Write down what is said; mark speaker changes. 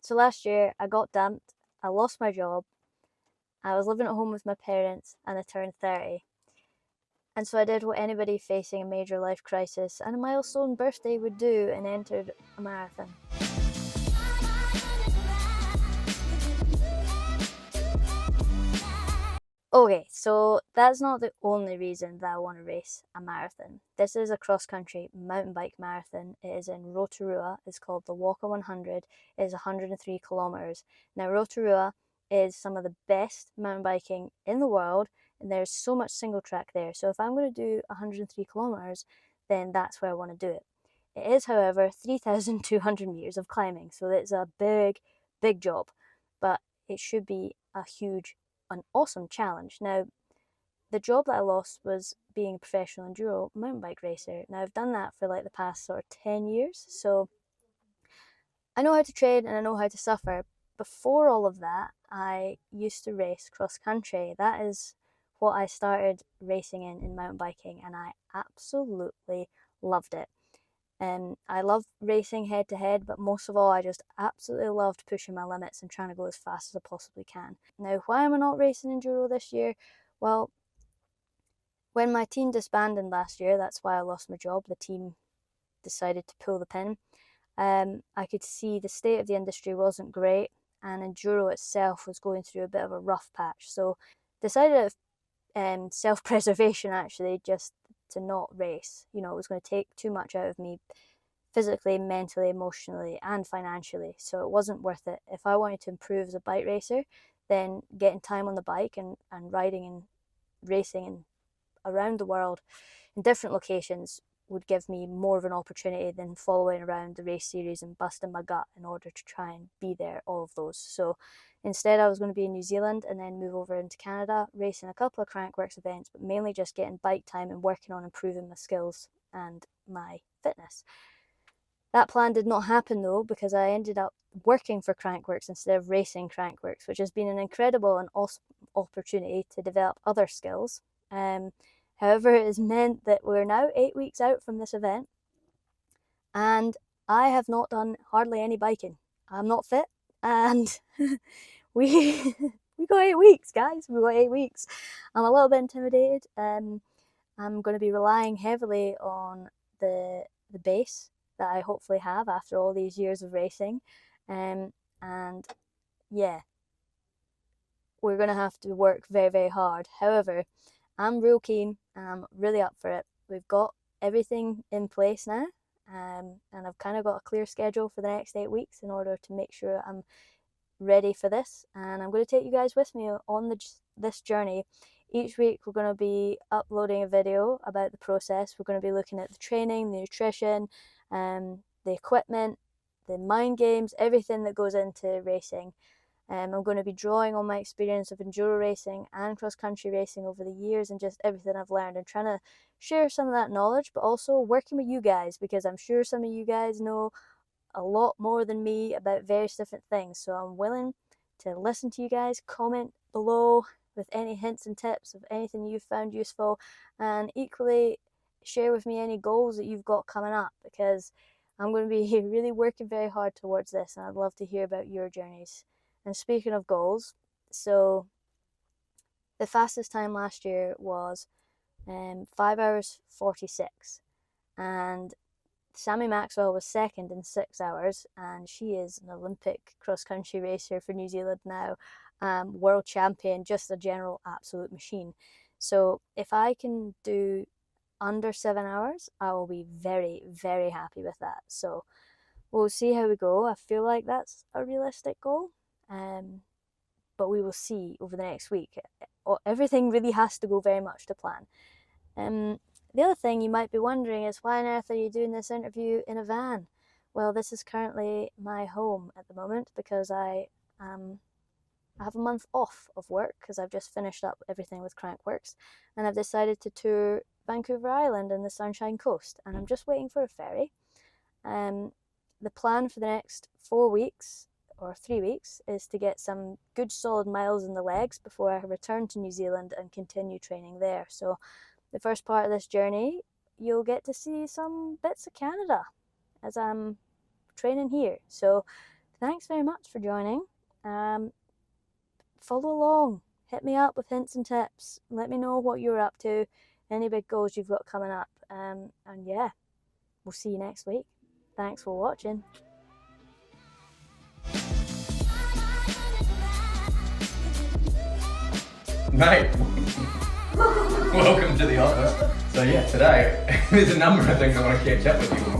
Speaker 1: So last year I got dumped, I lost my job, I was living at home with my parents, and I turned 30. And so I did what anybody facing a major life crisis and a milestone birthday would do and entered a marathon. Okay, so that's not the only reason that I want to race a marathon. This is a cross-country mountain bike marathon. It is in Rotorua. It's called the Whaka 100. It is 103 kilometers. Now, Rotorua is some of the best mountain biking in the world, and there's so much single track there. So if I'm going to do 103 kilometers, then that's where I want to do it. It is, however, 3,200 meters of climbing, so it's a big, big job, but it should be a huge, an awesome challenge. Now, the job that I lost was being a professional enduro mountain bike racer. Now, I've done that for like the past sort of 10 years, so I know how to train and I know how to suffer. Before all of that, I used to race cross country. That is what I started racing in mountain biking, and I absolutely loved it. I love racing head to head, but most of all, I just absolutely loved pushing my limits and trying to go as fast as I possibly can. Now, why am I not racing enduro this year? Well, when my team disbanded last year, that's why I lost my job. The team decided to pull the pin. I could see the state of the industry wasn't great, and enduro itself was going through a bit of a rough patch. So, decided self-preservation actually, just to not race. You know, it was going to take too much out of me physically, mentally, emotionally, and financially. So it wasn't worth it. If I wanted to improve as a bike racer, then getting time on the bike and riding and racing and around the world in different locations would give me more of an opportunity than following around the race series and busting my gut in order to try and be there all of those. So instead I was going to be in New Zealand and then move over into Canada, racing a couple of Crankworks events, but mainly just getting bike time and working on improving my skills and my fitness. That plan did not happen though, because I ended up working for Crankworks instead of racing Crankworks, which has been an incredible and awesome opportunity to develop other skills. However, it has meant that we're now 8 weeks out from this event, and I have not done hardly any biking. I'm not fit, and we we got 8 weeks, guys. We got 8 weeks. I'm a little bit intimidated. I'm going to be relying heavily on the base that I hopefully have after all these years of racing, and yeah, we're going to have to work very, very hard. However, I'm real keen and I'm really up for it. We've got everything in place now, and I've kind of got a clear schedule for the next 8 weeks in order to make sure I'm ready for this. And I'm going to take you guys with me on this journey. Each week we're going to be uploading a video about the process. We're going to be looking at the training, the nutrition, the equipment, the mind games, everything that goes into racing. I'm going to be drawing on my experience of enduro racing and cross-country racing over the years and just everything I've learned, and trying to share some of that knowledge, but also working with you guys, because I'm sure some of you guys know a lot more than me about various different things. So I'm willing to listen to you guys, comment below with any hints and tips of anything you've found useful, and equally share with me any goals that you've got coming up, because I'm going to be really working very hard towards this, and I'd love to hear about your journeys. And speaking of goals, so the fastest time last year was 5 hours 46, and Sammy Maxwell was second in 6 hours, and she is an Olympic cross-country racer for New Zealand now, world champion, just a general absolute machine. So if I can do under 7 hours, I will be very, very happy with that. So we'll see how we go. I feel like that's a realistic goal, but we will see over the next week. Everything really has to go very much to plan. The other thing you might be wondering is, why on earth are you doing this interview in a van? Well, this is currently my home at the moment, because I have a month off of work because I've just finished up everything with Crankworks, and I've decided to tour Vancouver Island and the Sunshine Coast, and I'm just waiting for a ferry. The plan for the next 4 weeks or 3 weeks is to get some good solid miles in the legs before I return to New Zealand and continue training there. So the first part of this journey, you'll get to see some bits of Canada as I'm training here. So thanks very much for joining. Follow along. Hit me up with hints and tips. Let me know what you're up to, any big goals you've got coming up. And yeah, we'll see you next week. Thanks for watching.
Speaker 2: Mate, welcome to the office. So yeah, today there's a number of things I want to catch up with you on.